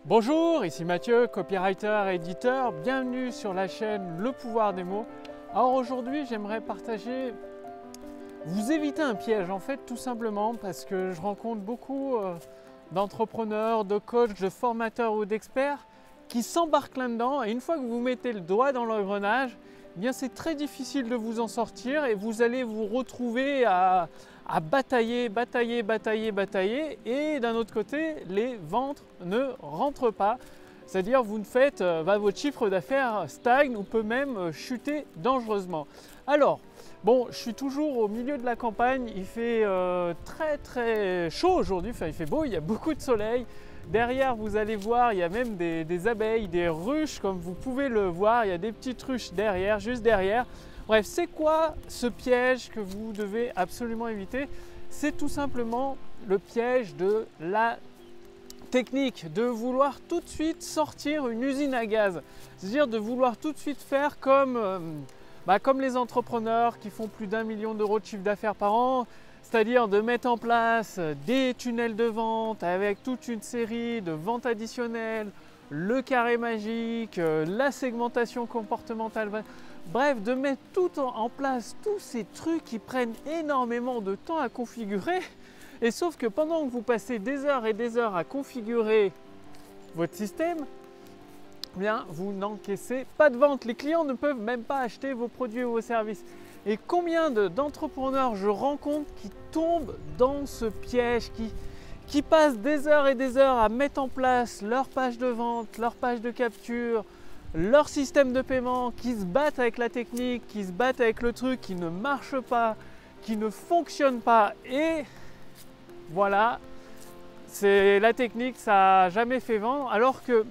Bonjour, ici Mathieu, copywriter et éditeur. Bienvenue sur la chaîne Le Pouvoir des mots. Alors aujourd'hui, j'aimerais partager, vous éviter un piège en fait, tout simplement parce que je rencontre beaucoup d'entrepreneurs, de coachs, de formateurs ou d'experts qui s'embarquent là-dedans et une fois que vous mettez le doigt dans l'engrenage, eh bien c'est très difficile de vous en sortir et vous allez vous retrouver à batailler et d'un autre côté, les ventes ne rentrent pas. C'est-à-dire vous ne faites, votre chiffre d'affaires stagne ou peut même chuter dangereusement. Alors, bon, je suis toujours au milieu de la campagne, il fait très chaud aujourd'hui, enfin il fait beau, il y a beaucoup de soleil. Derrière, vous allez voir, il y a même des abeilles, des ruches, comme vous pouvez le voir, il y a des petites ruches derrière, juste derrière. Bref, c'est quoi ce piège que vous devez absolument éviter? C'est tout simplement le piège de la technique, de vouloir tout de suite sortir une usine à gaz. C'est-à-dire de vouloir tout de suite faire comme les entrepreneurs qui font plus d'1 million d'euros de chiffre d'affaires par an, c'est-à-dire de mettre en place des tunnels de vente avec toute une série de ventes additionnelles, le carré magique, la segmentation comportementale, bref, de mettre tout en place, tous ces trucs qui prennent énormément de temps à configurer. Et sauf que pendant que vous passez des heures et des heures à configurer votre système, eh bien, vous n'encaissez pas de vente. Les clients ne peuvent même pas acheter vos produits ou vos services. Et combien d'entrepreneurs je rencontre qui tombent dans ce piège, qui passent des heures et des heures à mettre en place leur page de vente, leur page de capture, leur système de paiement, qui se battent avec la technique, qui se battent avec le truc qui ne marche pas, qui ne fonctionne pas. Et voilà, c'est la technique, ça n'a jamais fait vendre. Alors que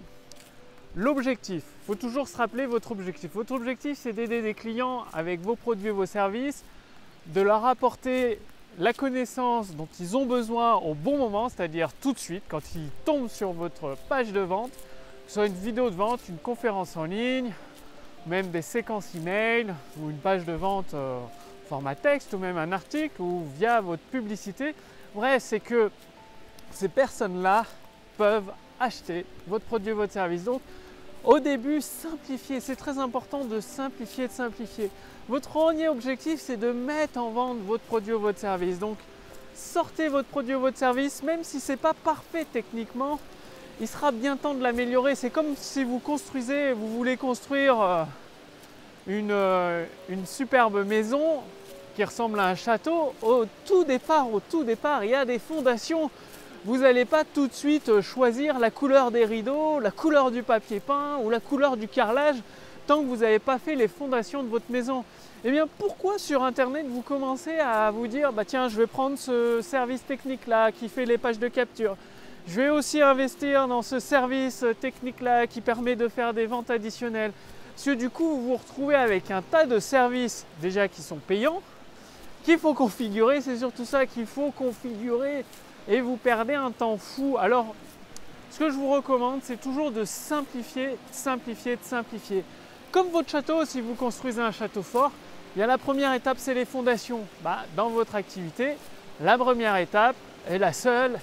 l'objectif, il faut toujours se rappeler votre objectif. Votre objectif, c'est d'aider des clients avec vos produits et vos services, de leur apporter la connaissance dont ils ont besoin au bon moment, c'est-à-dire tout de suite, quand ils tombent sur votre page de vente, que ce soit une vidéo de vente, une conférence en ligne, même des séquences email ou une page de vente format texte ou même un article ou via votre publicité. Bref, c'est que ces personnes-là peuvent acheter votre produit, votre service. Donc, au début, simplifiez. C'est très important de simplifier, de simplifier. Votre premier objectif, c'est de mettre en vente votre produit ou votre service. Donc, sortez votre produit ou votre service, même si ce n'est pas parfait techniquement, il sera bien temps de l'améliorer. C'est comme si vous construisez, vous voulez construire une superbe maison qui ressemble à un château. Au tout départ, il y a des fondations. Vous n'allez pas tout de suite choisir la couleur des rideaux, la couleur du papier peint ou la couleur du carrelage tant que vous n'avez pas fait les fondations de votre maison. Eh bien, pourquoi sur Internet vous commencez à vous dire « tiens, je vais prendre ce service technique-là qui fait les pages de capture. Je vais aussi investir dans ce service technique-là qui permet de faire des ventes additionnelles. » Parce que du coup, vous vous retrouvez avec un tas de services déjà qui sont payants, qu'il faut configurer. C'est surtout ça qu'il faut configurer. Et vous perdez un temps fou. Alors, ce que je vous recommande, c'est toujours de simplifier, simplifier, simplifier. Comme votre château, si vous construisez un château fort, la première étape, c'est les fondations. Dans votre activité, la première étape, et la seule,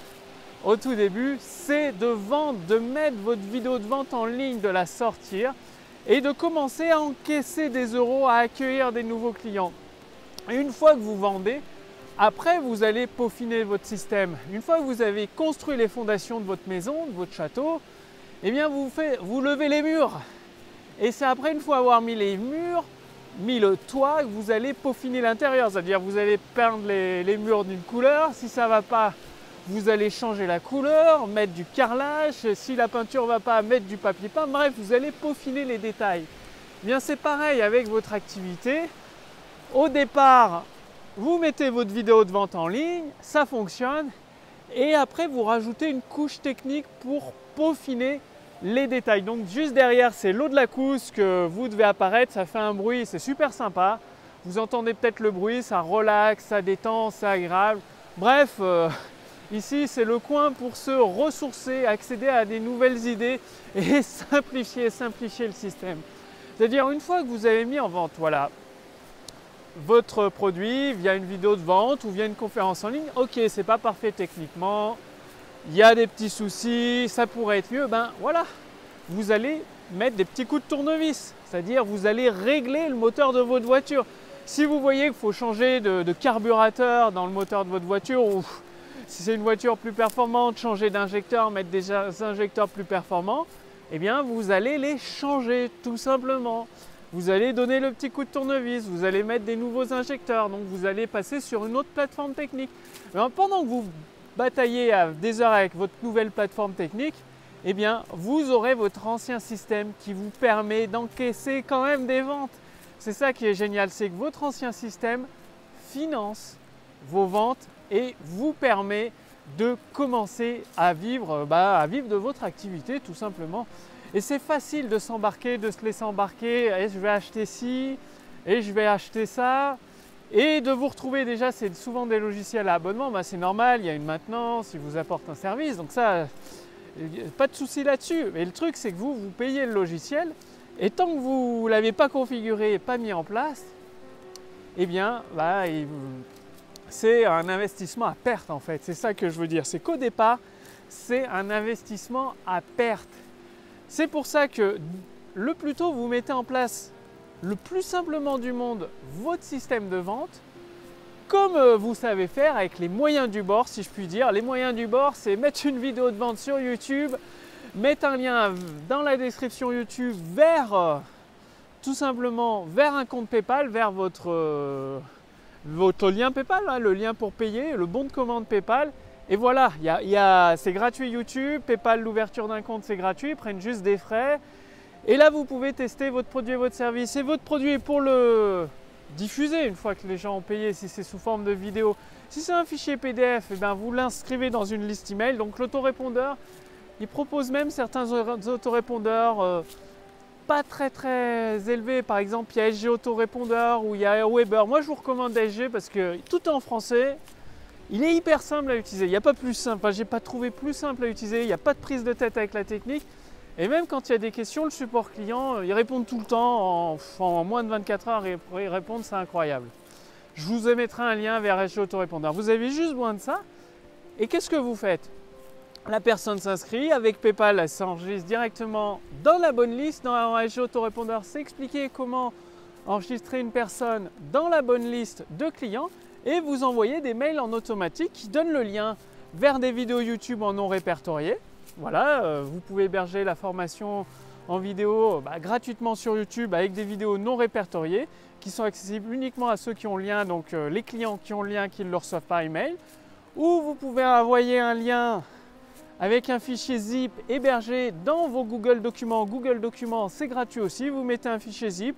au tout début, c'est de vendre, de mettre votre vidéo de vente en ligne, de la sortir et de commencer à encaisser des euros, à accueillir des nouveaux clients. Et une fois que vous vendez, après, vous allez peaufiner votre système. Une fois que vous avez construit les fondations de votre maison, de votre château, eh bien vous levez les murs. Et c'est après, une fois avoir mis les murs, mis le toit, que vous allez peaufiner l'intérieur. C'est-à-dire vous allez peindre les murs d'une couleur. Si ça ne va pas, vous allez changer la couleur, mettre du carrelage. Si la peinture ne va pas, mettre du papier peint. Bref, vous allez peaufiner les détails. Eh bien, c'est pareil avec votre activité. Au départ, vous mettez votre vidéo de vente en ligne, ça fonctionne et après vous rajoutez une couche technique pour peaufiner les détails. Donc juste derrière, c'est l'eau de la cousse que vous devez apparaître, ça fait un bruit, c'est super sympa. Vous entendez peut-être le bruit, ça relaxe, ça détend, c'est agréable. Bref, ici c'est le coin pour se ressourcer, accéder à des nouvelles idées et simplifier le système. C'est-à-dire une fois que vous avez mis en vente, voilà, votre produit via une vidéo de vente ou via une conférence en ligne, ok, c'est pas parfait techniquement, il y a des petits soucis, ça pourrait être mieux, ben voilà, vous allez mettre des petits coups de tournevis, c'est-à-dire vous allez régler le moteur de votre voiture. Si vous voyez qu'il faut changer de carburateur dans le moteur de votre voiture, ou si c'est une voiture plus performante, changer d'injecteur, mettre des injecteurs plus performants, eh bien vous allez les changer tout simplement. Vous allez donner le petit coup de tournevis, vous allez mettre des nouveaux injecteurs, donc vous allez passer sur une autre plateforme technique. Alors, pendant que vous bataillez à des heures avec votre nouvelle plateforme technique, eh bien vous aurez votre ancien système qui vous permet d'encaisser quand même des ventes. C'est ça qui est génial, c'est que votre ancien système finance vos ventes et vous permet de commencer à vivre de votre activité tout simplement. Et c'est facile de s'embarquer, de se laisser embarquer, et je vais acheter ci, et je vais acheter ça, et de vous retrouver déjà, c'est souvent des logiciels à abonnement, c'est normal, il y a une maintenance, ils vous apportent un service, donc ça, pas de souci là-dessus. Mais le truc, c'est que vous payez le logiciel, et tant que vous ne l'avez pas configuré et pas mis en place, eh bien, c'est un investissement à perte en fait. C'est ça que je veux dire. C'est qu'au départ, c'est un investissement à perte. C'est pour ça que le plus tôt vous mettez en place le plus simplement du monde votre système de vente, comme vous savez faire avec les moyens du bord, si je puis dire. Les moyens du bord, c'est mettre une vidéo de vente sur YouTube, mettre un lien dans la description YouTube vers tout simplement vers un compte PayPal, vers votre lien PayPal, hein, le lien pour payer, le bon de commande PayPal. Et voilà, c'est gratuit YouTube, PayPal, l'ouverture d'un compte c'est gratuit, ils prennent juste des frais. Et là vous pouvez tester votre produit et votre service. Et votre produit est pour le diffuser une fois que les gens ont payé, si c'est sous forme de vidéo. Si c'est un fichier PDF, eh bien, vous l'inscrivez dans une liste email. Donc l'autorépondeur, il propose même certains autorépondeurs pas très élevés. Par exemple, il y a SG Autorépondeur ou il y a Weber. Moi je vous recommande SG parce que tout est en français. Il est hyper simple à utiliser, il n'y a pas plus simple, enfin, j'ai pas trouvé plus simple à utiliser, il n'y a pas de prise de tête avec la technique. Et même quand il y a des questions, le support client, ils répondent tout le temps, en moins de 24 heures, ils répondent, c'est incroyable. Je vous mettrai un lien vers SG Autorépondeur. Vous avez juste besoin de ça. Et qu'est-ce que vous faites? La personne s'inscrit, avec PayPal, elle s'enregistre directement dans la bonne liste. Dans SG Autorépondeur, c'est expliqué comment enregistrer une personne dans la bonne liste de clients. Et vous envoyez des mails en automatique qui donnent le lien vers des vidéos YouTube en non répertoriées. Voilà, vous pouvez héberger la formation en vidéo gratuitement sur YouTube avec des vidéos non répertoriées qui sont accessibles uniquement à ceux qui ont le lien, donc les clients qui ont le lien qui ne le reçoivent pas email. Ou vous pouvez envoyer un lien avec un fichier zip hébergé dans vos Google Documents. Google Documents, c'est gratuit aussi. Vous mettez un fichier zip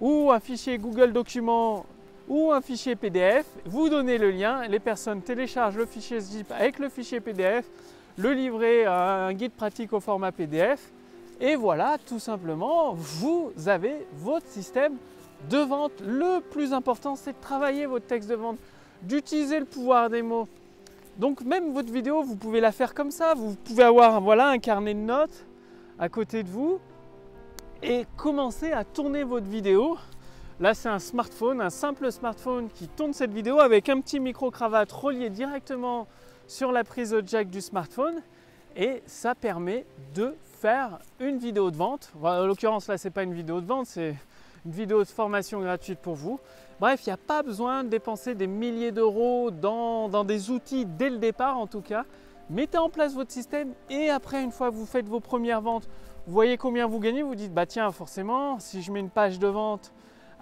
ou un fichier Google Documents ou un fichier PDF, vous donnez le lien, les personnes téléchargent le fichier zip avec le fichier PDF, le livret, un guide pratique au format PDF, et voilà, tout simplement, vous avez votre système de vente. Le plus important, c'est de travailler votre texte de vente, d'utiliser le pouvoir des mots. Donc même votre vidéo, vous pouvez la faire comme ça, vous pouvez avoir un carnet de notes à côté de vous et commencer à tourner votre vidéo. Là, c'est un smartphone, un simple smartphone qui tourne cette vidéo avec un petit micro-cravate relié directement sur la prise jack du smartphone. Et ça permet de faire une vidéo de vente. En l'occurrence, là, ce n'est pas une vidéo de vente, c'est une vidéo de formation gratuite pour vous. Bref, il n'y a pas besoin de dépenser des milliers d'euros dans des outils dès le départ, en tout cas. Mettez en place votre système et après, une fois que vous faites vos premières ventes, vous voyez combien vous gagnez, vous dites, bah tiens, forcément, si je mets une page de vente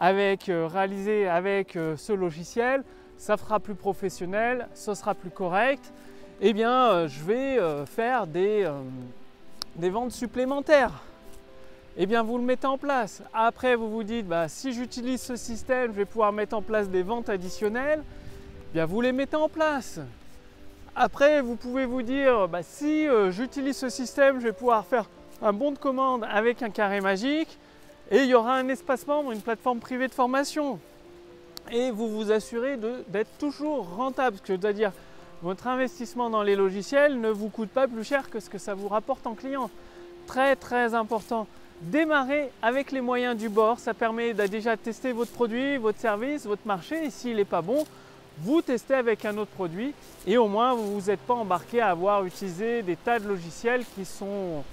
réalisé avec ce logiciel, ça fera plus professionnel, ce sera plus correct, eh bien je vais faire des ventes supplémentaires. Eh bien vous le mettez en place. Après vous vous dites, si j'utilise ce système, je vais pouvoir mettre en place des ventes additionnelles, eh bien vous les mettez en place. Après vous pouvez vous dire, si j'utilise ce système, je vais pouvoir faire un bon de commande avec un carré magique. Et il y aura un espace membre, une plateforme privée de formation. Et vous vous assurez d'être toujours rentable. Ce que je dois dire, votre investissement dans les logiciels ne vous coûte pas plus cher que ce que ça vous rapporte en client. Très important. Démarrez avec les moyens du bord. Ça permet de déjà tester votre produit, votre service, votre marché. Et s'il n'est pas bon, vous testez avec un autre produit et au moins vous ne vous êtes pas embarqué à avoir utilisé des tas de logiciels qui ne sont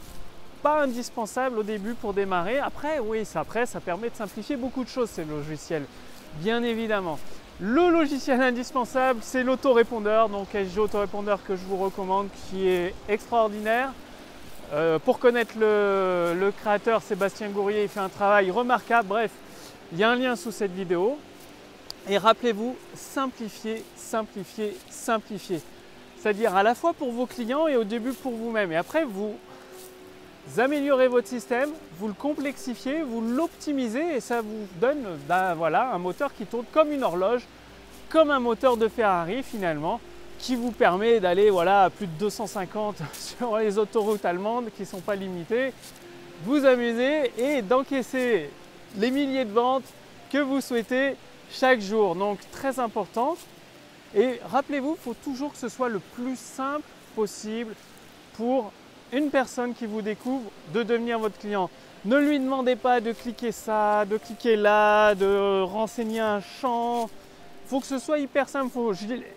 pas indispensables au début pour démarrer. Après, oui, ça permet de simplifier beaucoup de choses ces logiciels, bien évidemment. Le logiciel indispensable, c'est l'autorépondeur, donc SG Autorépondeur que je vous recommande, qui est extraordinaire. Pour connaître le créateur Sébastien Gourrier, il fait un travail remarquable. Bref, il y a un lien sous cette vidéo. Et rappelez-vous, simplifier, simplifier, simplifier. C'est-à-dire à la fois pour vos clients et au début pour vous-même. Et après, vous améliorez votre système, vous le complexifiez, vous l'optimisez et ça vous donne voilà, un moteur qui tourne comme une horloge, comme un moteur de Ferrari finalement, qui vous permet d'aller voilà, à plus de 250 sur les autoroutes allemandes qui ne sont pas limitées, vous amuser et d'encaisser les milliers de ventes que vous souhaitez chaque jour. Donc très important. Et rappelez-vous, il faut toujours que ce soit le plus simple possible pour une personne qui vous découvre de devenir votre client. Ne lui demandez pas de cliquer ça, de cliquer là, de renseigner un champ. Il faut que ce soit hyper simple.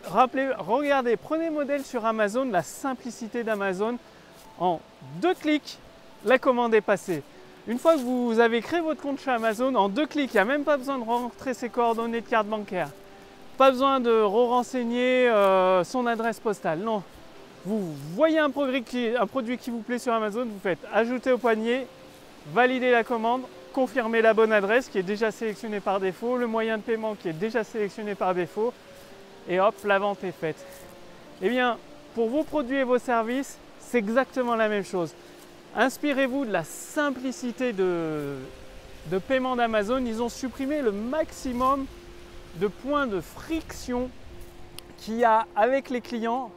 Regardez, prenez modèle sur Amazon, la simplicité d'Amazon. En 2 clics, la commande est passée. Une fois que vous avez créé votre compte chez Amazon, en 2 clics, il n'y a même pas besoin de rentrer ses coordonnées de carte bancaire. Pas besoin de renseigner son adresse postale. Non. Vous voyez un produit qui vous plaît sur Amazon, vous faites ajouter au panier, valider la commande, confirmer la bonne adresse qui est déjà sélectionnée par défaut, le moyen de paiement qui est déjà sélectionné par défaut et hop, la vente est faite. Eh bien, pour vos produits et vos services, c'est exactement la même chose. Inspirez-vous de la simplicité de paiement d'Amazon. Ils ont supprimé le maximum de points de friction qu'il y a avec les clients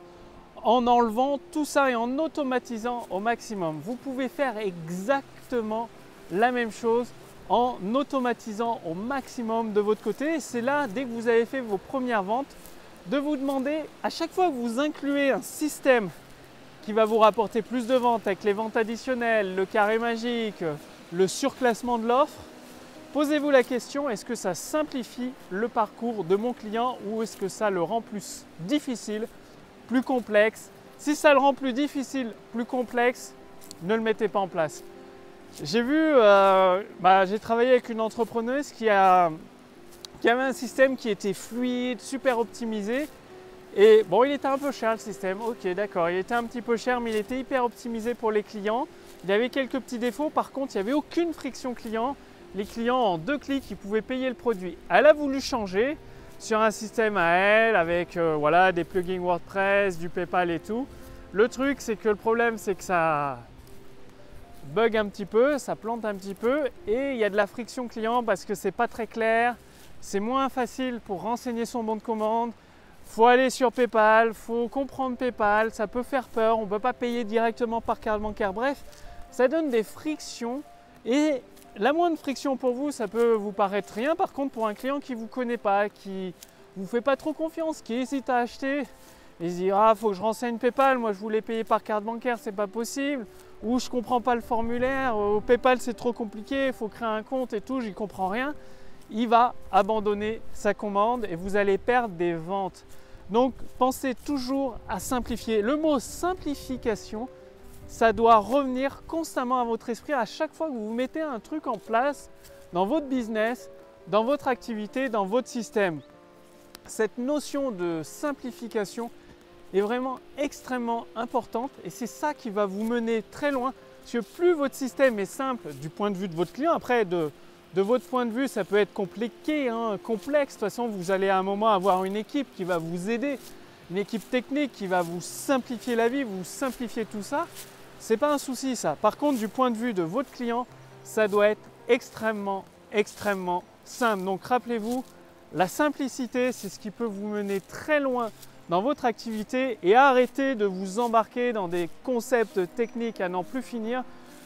en enlevant tout ça et en automatisant au maximum. Vous pouvez faire exactement la même chose en automatisant au maximum de votre côté. C'est là, dès que vous avez fait vos premières ventes, de vous demander à chaque fois que vous incluez un système qui va vous rapporter plus de ventes avec les ventes additionnelles, le carré magique, le surclassement de l'offre, posez-vous la question, est-ce que ça simplifie le parcours de mon client ou est-ce que ça le rend plus difficile, plus complexe? Si ça le rend plus difficile, plus complexe, ne le mettez pas en place. J'ai travaillé avec une entrepreneuse qui avait un système qui était fluide, super optimisé. Et bon, il était un peu cher le système, ok d'accord, il était un petit peu cher mais il était hyper optimisé pour les clients. Il y avait quelques petits défauts, par contre il n'y avait aucune friction client. Les clients en 2 clics, ils pouvaient payer le produit. Elle a voulu changer sur un système à elle avec voilà, des plugins WordPress, du PayPal et tout. Le truc c'est que le problème c'est que ça bug un petit peu, ça plante un petit peu et il y a de la friction client parce que c'est pas très clair, c'est moins facile pour renseigner son bon de commande. Faut aller sur PayPal, faut comprendre PayPal, ça peut faire peur, on ne peut pas payer directement par carte bancaire. Bref, ça donne des frictions et la moindre friction pour vous, ça peut vous paraître rien. Par contre, pour un client qui ne vous connaît pas, qui ne vous fait pas trop confiance, qui hésite à acheter, il se dit « Ah, faut que je renseigne PayPal, moi je voulais payer par carte bancaire, c'est pas possible. » Ou « Je ne comprends pas le formulaire, au PayPal c'est trop compliqué, il faut créer un compte et tout, j'y comprends rien. » Il va abandonner sa commande et vous allez perdre des ventes. Donc, pensez toujours à simplifier. Le mot simplification, ça doit revenir constamment à votre esprit à chaque fois que vous mettez un truc en place dans votre business, dans votre activité, dans votre système. Cette notion de simplification est vraiment extrêmement importante et c'est ça qui va vous mener très loin. Parce que plus votre système est simple du point de vue de votre client, après de votre point de vue, ça peut être compliqué, complexe. De toute façon, vous allez à un moment avoir une équipe qui va vous aider, une équipe technique qui va vous simplifier la vie, vous simplifier tout ça. Ce n'est pas un souci ça. Par contre, du point de vue de votre client, ça doit être extrêmement, extrêmement simple. Donc rappelez-vous, la simplicité, c'est ce qui peut vous mener très loin dans votre activité et arrêtez de vous embarquer dans des concepts techniques à n'en plus finir.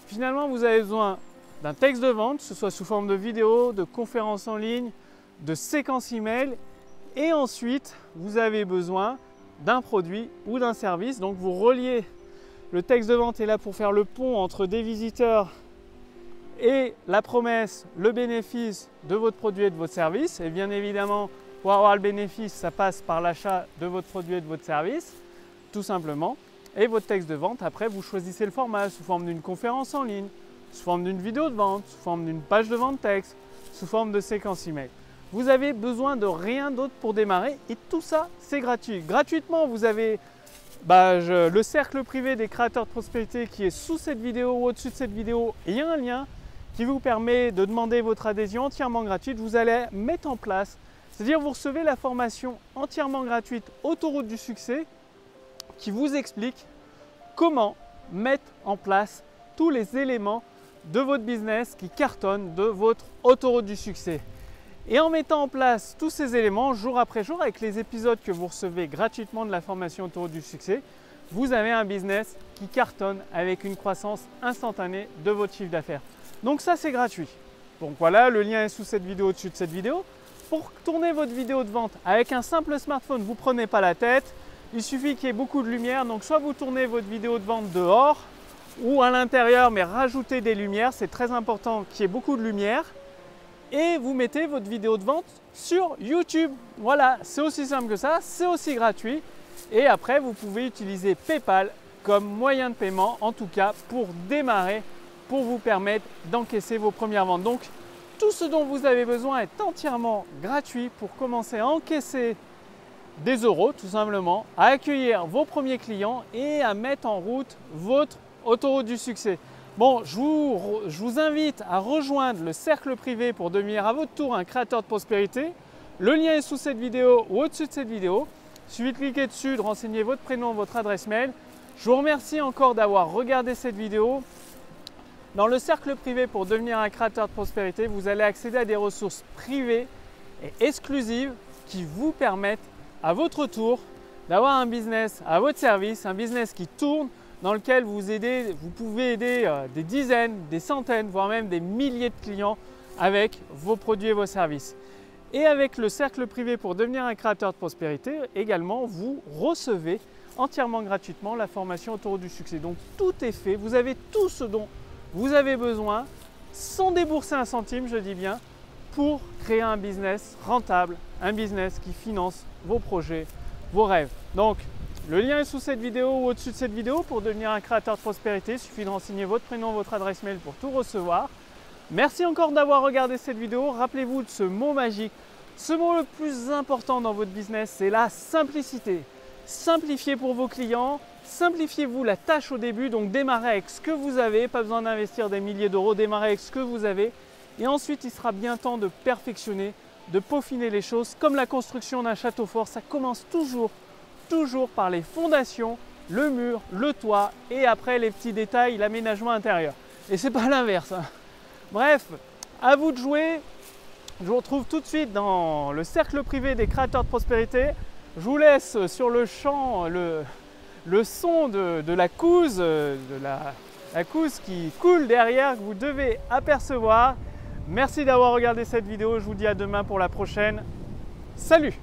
Finalement, vous avez besoin d'un texte de vente, que ce soit sous forme de vidéo, de conférence en ligne, de séquence email et ensuite, vous avez besoin d'un produit ou d'un service. Donc, vous reliez le texte de vente est là pour faire le pont entre des visiteurs et la promesse, le bénéfice de votre produit et de votre service. Et bien évidemment, Pour avoir le bénéfice, ça passe par l'achat de votre produit et de votre service, tout simplement. Et votre texte de vente, après, vous choisissez le format sous forme d'une conférence en ligne, sous forme d'une vidéo de vente, sous forme d'une page de vente texte, sous forme de séquence email. Vous avez besoin de rien d'autre pour démarrer et tout ça, c'est gratuit. Gratuitement, vous avez le cercle privé des créateurs de prospérité qui est sous cette vidéo ou au-dessus de cette vidéo. Il y a un lien qui vous permet de demander votre adhésion entièrement gratuite. Vous allez mettre en place, c'est-à-dire vous recevez la formation entièrement gratuite Autoroute du succès qui vous explique comment mettre en place tous les éléments de votre business qui cartonnent, de votre autoroute du succès. Et en mettant en place tous ces éléments jour après jour avec les épisodes que vous recevez gratuitement de la formation Autoroute du succès, vous avez un business qui cartonne avec une croissance instantanée de votre chiffre d'affaires. Donc ça, c'est gratuit. Donc voilà, le lien est sous cette vidéo, au-dessus de cette vidéo. Pour tourner votre vidéo de vente avec un simple smartphone, vous ne prenez pas la tête. Il suffit qu'il y ait beaucoup de lumière. Donc soit vous tournez votre vidéo de vente dehors ou à l'intérieur, mais rajoutez des lumières. C'est très important qu'il y ait beaucoup de lumière. Et vous mettez votre vidéo de vente sur YouTube. Voilà, c'est aussi simple que ça, c'est aussi gratuit. Et après, vous pouvez utiliser PayPal comme moyen de paiement, en tout cas pour démarrer, pour vous permettre d'encaisser vos premières ventes. Donc, tout ce dont vous avez besoin est entièrement gratuit pour commencer à encaisser des euros, tout simplement, à accueillir vos premiers clients et à mettre en route votre autoroute du succès. Bon, je vous invite à rejoindre le cercle privé pour devenir à votre tour un créateur de prospérité. Le lien est sous cette vidéo ou au-dessus de cette vidéo. Il suffit de cliquer dessus, de renseigner votre prénom, votre adresse mail. Je vous remercie encore d'avoir regardé cette vidéo. Dans le cercle privé pour devenir un créateur de prospérité, vous allez accéder à des ressources privées et exclusives qui vous permettent à votre tour d'avoir un business à votre service, un business qui tourne, dans lequel vous pouvez aider des dizaines, des centaines, voire même des milliers de clients avec vos produits et vos services. Et avec le cercle privé pour devenir un créateur de prospérité, également, vous recevez entièrement gratuitement la formation Autoroute du succès. Donc tout est fait, vous avez tout ce dont vous avez besoin, sans débourser un centime, je dis bien, pour créer un business rentable, un business qui finance vos projets, vos rêves. Donc, le lien est sous cette vidéo ou au-dessus de cette vidéo. Pour devenir un créateur de prospérité, il suffit de renseigner votre prénom, votre adresse mail pour tout recevoir. Merci encore d'avoir regardé cette vidéo. Rappelez-vous de ce mot magique. Ce mot le plus important dans votre business, c'est la simplicité. Simplifiez pour vos clients, simplifiez-vous la tâche au début. Donc démarrez avec ce que vous avez, pas besoin d'investir des milliers d'euros, démarrez avec ce que vous avez. Et ensuite, il sera bien temps de perfectionner, de peaufiner les choses. Comme la construction d'un château fort, ça commence toujours par les fondations, le mur, le toit et après les petits détails, l'aménagement intérieur. Et c'est pas l'inverse. Bref, à vous de jouer. Je vous retrouve tout de suite dans le cercle privé des créateurs de prospérité. Je vous laisse sur le champ le son de la couse, la couse qui coule derrière que vous devez apercevoir. Merci d'avoir regardé cette vidéo. Je vous dis à demain pour la prochaine. Salut!